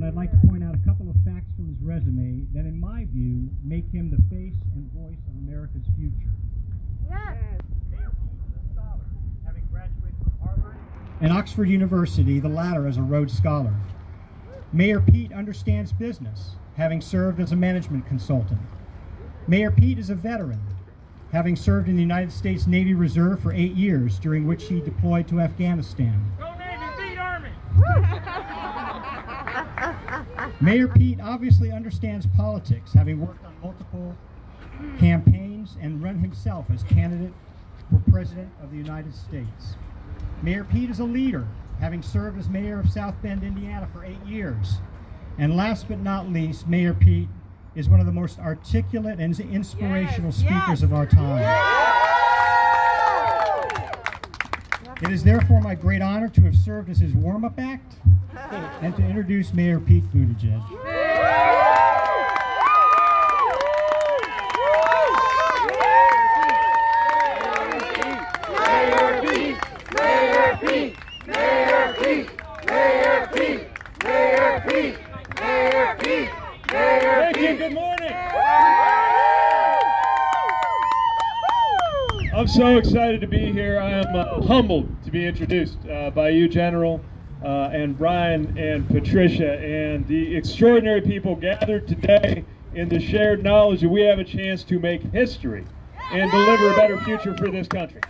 I'd like to point out a couple of facts from his resume that, in my view, make him the face and voice of America's future. Yes. Mayor Pete is a scholar, having graduated from Harvard and Oxford University, the latter as a Rhodes Scholar. Mayor Pete understands business, having served as a management consultant. Mayor Pete is a veteran, having served in the United States Navy Reserve for 8 years, during which he deployed to Afghanistan. Go Navy, beat Army! Mayor Pete obviously understands politics, having worked on multiple campaigns and run himself as candidate for President of the United States. Mayor Pete is a leader, having served as mayor of South Bend, Indiana for 8 years. And last but not least, Mayor Pete is one of the most articulate and inspirational speakers of our time. It is therefore my great honor to have served as his warm-up act and to introduce Mayor Pete Buttigieg. Good morning. I'm so excited to be here. I am humbled to be introduced by you, General, and Brian and Patricia, and the extraordinary people gathered today in the shared knowledge that we have a chance to make history and deliver a better future for this country.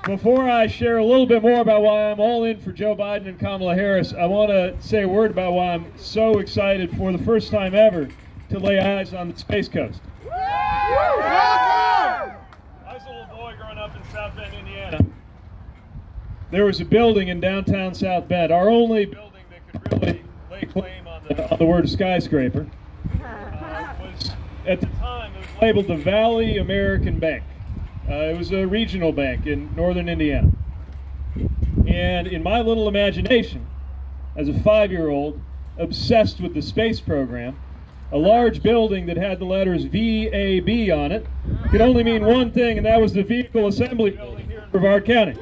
Before I share a little bit more about why I'm all in for Joe Biden and Kamala Harris, I want to say a word about why I'm so excited for the first time ever to lay eyes on the Space Coast. I was a little boy growing up in South Bend, Indiana. There was a building in downtown South Bend, our only building that could really lay claim on the word skyscraper. At the time, it was labeled the Valley American Bank. It was a regional bank in northern Indiana. And in my little imagination, as a 5-year-old, obsessed with the space program, a large building that had the letters VAB on it could only mean one thing, and that was the Vehicle Assembly Building here in Brevard County.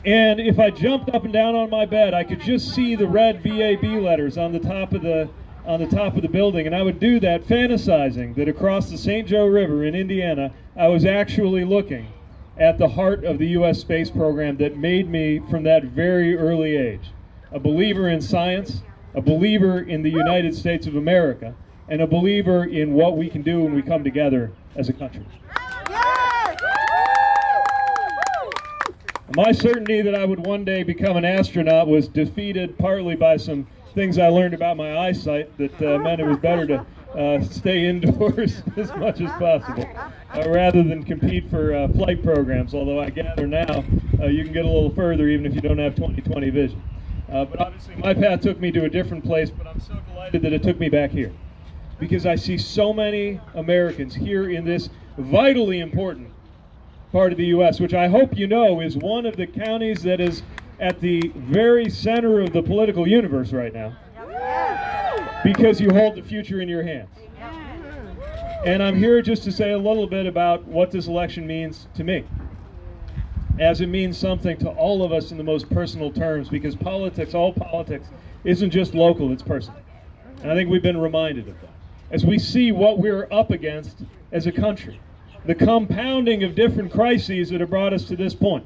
And if I jumped up and down on my bed, I could just see the red VAB letters on the top of the building, and I would do that fantasizing that across the St. Joe River in Indiana, I was actually looking at the heart of the U.S. space program that made me, from that very early age, a believer in science, a believer in the United States of America, and a believer in what we can do when we come together as a country. My certainty that I would one day become an astronaut was defeated partly by some things I learned about my eyesight that meant it was better to stay indoors as much as possible rather than compete for flight programs, although I gather now you can get a little further even if you don't have 20/20 vision. But obviously my path took me to a different place, but I'm so delighted that it took me back here because I see so many Americans here in this vitally important part of the U.S., which I hope you know is one of the counties that is at the very center of the political universe right now, because you hold the future in your hands. And I'm here just to say a little bit about what this election means to me, as it means something to all of us in the most personal terms, because politics, all politics, isn't just local, it's personal. And I think we've been reminded of that. As we see what we're up against as a country, the compounding of different crises that have brought us to this point.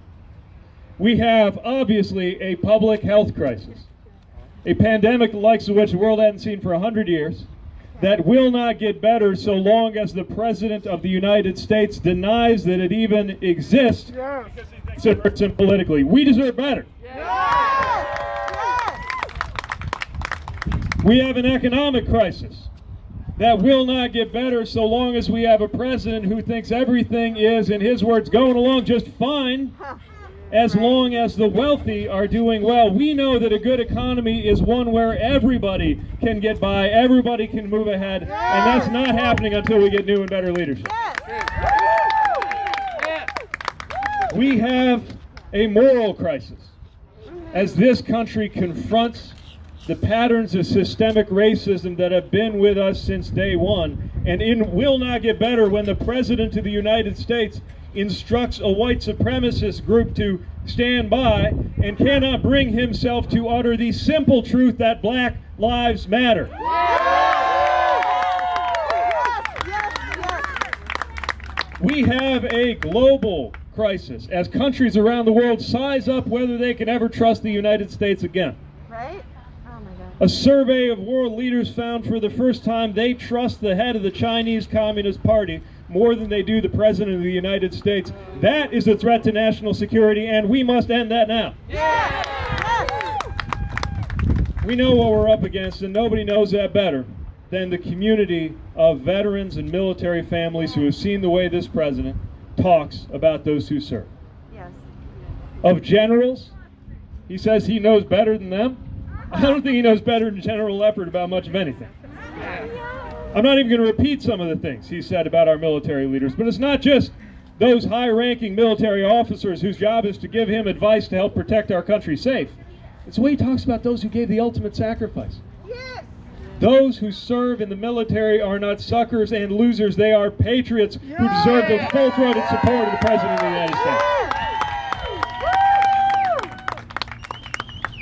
We have, obviously, a public health crisis, a pandemic the likes of which the world hadn't seen for 100 years, that will not get better so long as the President of the United States denies that it even exists because he thinks it hurts him politically. We deserve better. We have an economic crisis that will not get better so long as we have a president who thinks everything is, in his words, going along just fine as long as the wealthy are doing well. We know that a good economy is one where everybody can get by, everybody can move ahead, and that's not happening until we get new and better leadership. We have a moral crisis as this country confronts the patterns of systemic racism that have been with us since day one, and it will not get better when the President of the United States instructs a white supremacist group to stand by, and cannot bring himself to utter the simple truth that Black Lives Matter. We have a global crisis as countries around the world size up whether they can ever trust the United States again. Right? Oh my God. A survey of world leaders found for the first time they trust the head of the Chinese Communist Party more than they do the President of the United States. That is a threat to national security, and we must end that now. Yes! Yes! We know what we're up against, and nobody knows that better than the community of veterans and military families who have seen the way this president talks about those who serve. Yes. Of generals, he says he knows better than them. I don't think he knows better than General Leopard about much of anything. I'm not even going to repeat some of the things he said about our military leaders, but it's not just those high-ranking military officers whose job is to give him advice to help protect our country safe. It's the way he talks about those who gave the ultimate sacrifice. Yes! Those who serve in the military are not suckers and losers. They are patriots who deserve the full-throated support of the President of the United States.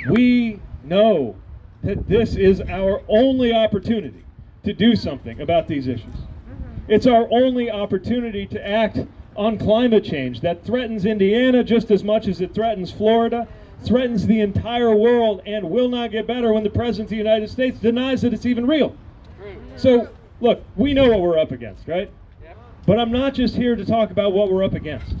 We know that this is our only opportunity to do something about these issues. It's our only opportunity to act on climate change that threatens Indiana just as much as it threatens Florida, threatens the entire world, and will not get better when the President of the United States denies that it's even real. So, look, we know what we're up against, right? But I'm not just here to talk about what we're up against.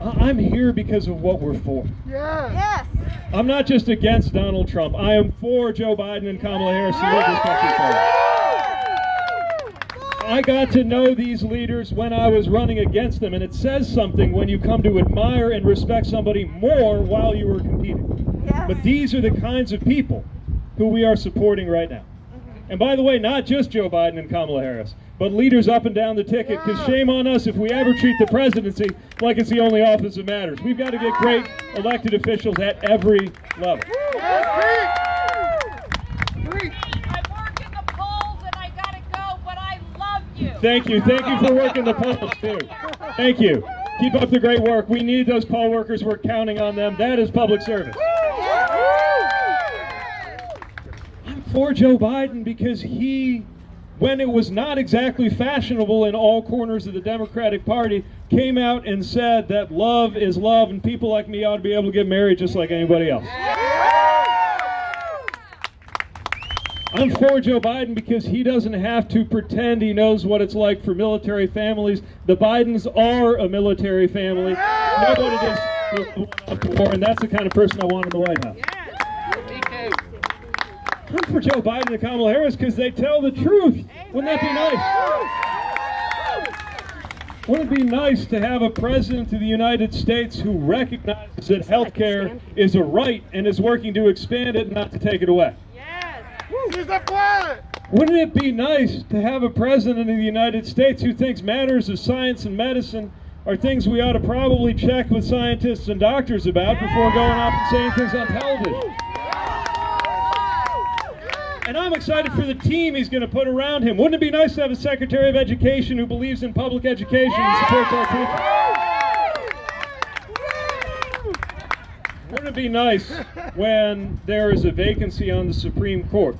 I'm here because of what we're for. Yes! I'm not just against Donald Trump. I am for Joe Biden and Kamala Harris to lead this country forward. I got to know these leaders when I was running against them, and it says something when you come to admire and respect somebody more while you were competing. Yes. But these are the kinds of people who we are supporting right now. And by the way, not just Joe Biden and Kamala Harris, but leaders up and down the ticket, because shame on us if we ever treat the presidency like it's the only office that matters. We've got to get great elected officials at every level. Thank you for working the polls too. Thank you. Keep up the great work. We need those poll workers. We're counting on them. That is public service. I'm for Joe Biden because he, when it was not exactly fashionable in all corners of the Democratic Party, came out and said that love is love and people like me ought to be able to get married just like anybody else. I'm for Joe Biden because he doesn't have to pretend he knows what it's like for military families. The Bidens are a military family. Nobody just went off to war, and that's the kind of person I want in the White House. I'm for Joe Biden and Kamala Harris because they tell the truth. Wouldn't that be nice? Wouldn't it be nice to have a president of the United States who recognizes that health care is a right and is working to expand it and not to take it away? Wouldn't it be nice to have a president of the United States who thinks matters of science and medicine are things we ought to probably check with scientists and doctors about before going off and saying things on television? And I'm excited for the team he's going to put around him. Wouldn't it be nice to have a Secretary of Education who believes in public education and supports our teachers? Wouldn't it be nice when there is a vacancy on the Supreme Court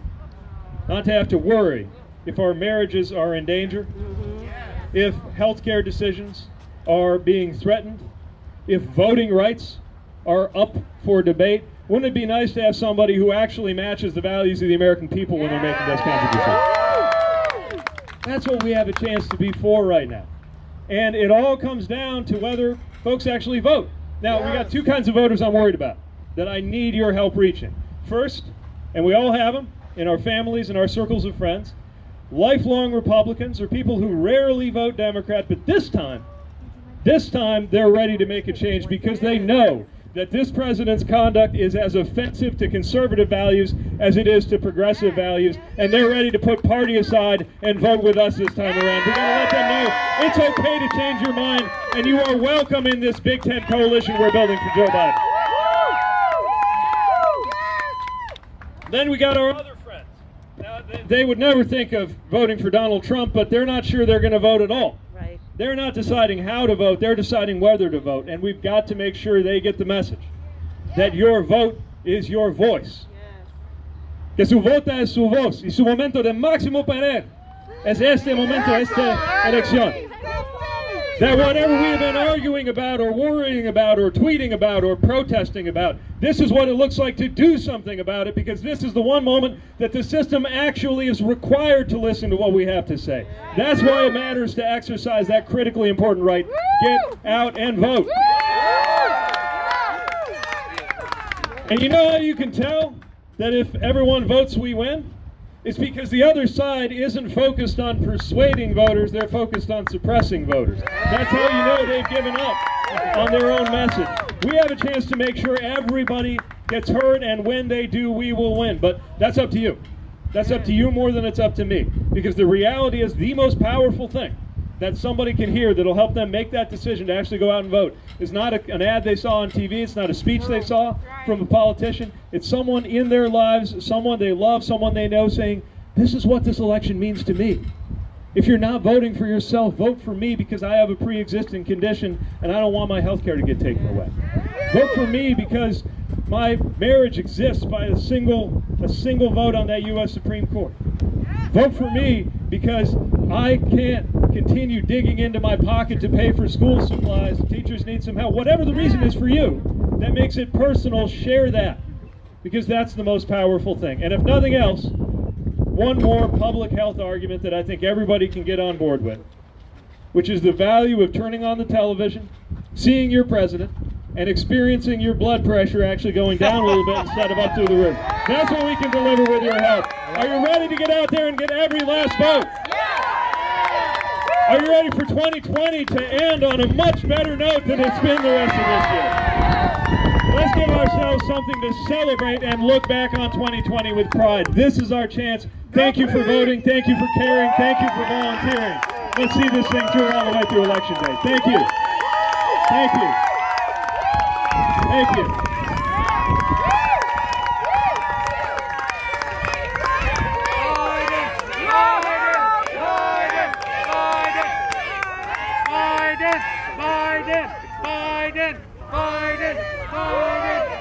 not to have to worry if our marriages are in danger, if healthcare decisions are being threatened, if voting rights are up for debate? Wouldn't it be nice to have somebody who actually matches the values of the American people when they're making those kinds of decisions? That's what we have a chance to be for right now. And it all comes down to whether folks actually vote. Now, we got two kinds of voters I'm worried about that I need your help reaching. First, and we all have them in our families and our circles of friends, lifelong Republicans or people who rarely vote Democrat, but this time they're ready to make a change because they know that this president's conduct is as offensive to conservative values as it is to progressive values, and they're ready to put party aside and vote with us this time around. We gotta let them know it's okay to change your mind, and you are welcome in this Big Tent coalition we're building for Joe Biden. Then we got our other friends. Now, they would never think of voting for Donald Trump, but they're not sure they're going to vote at all. Right. They're not deciding how to vote, they're deciding whether to vote. And we've got to make sure they get the message that your vote is your voice. Que su vota es su voz. Y su momento de máximo poder es este momento, esta elección. That whatever we've been arguing about or worrying about or tweeting about or protesting about, this is what it looks like to do something about it, because this is the one moment that the system actually is required to listen to what we have to say. That's why it matters to exercise that critically important right. Get out and vote. And you know how you can tell that if everyone votes we win? It's because the other side isn't focused on persuading voters, they're focused on suppressing voters. That's how you know they've given up on their own message. We have a chance to make sure everybody gets heard, and when they do, we will win. But that's up to you. That's up to you more than it's up to me. Because the reality is the most powerful thing that somebody can hear that'll help them make that decision to actually go out and vote is not an ad they saw on TV, it's not a speech they saw from a politician, it's someone in their lives, someone they love, someone they know saying, this is what this election means to me. If you're not voting for yourself, vote for me because I have a pre-existing condition and I don't want my health care to get taken away. Vote for me because my marriage exists by a single vote on that U.S. Supreme Court. Vote for me because I can't continue digging into my pocket to pay for school supplies. Teachers need some help. Whatever the reason is for you that makes it personal, share that, because that's the most powerful thing. And if nothing else, one more public health argument that I think everybody can get on board with, which is the value of turning on the television, seeing your president, and experiencing your blood pressure actually going down a little bit instead of up through the roof. That's what we can deliver with your help. Are you ready to get out there and get every last vote? Are you ready for 2020 to end on a much better note than it's been the rest of this year? Let's give ourselves something to celebrate and look back on 2020 with pride. This is our chance. Thank you for voting. Thank you for caring. Thank you for volunteering. Let's see this thing through all the way through Election Day. Thank you. Thank you. Thank you. Biden!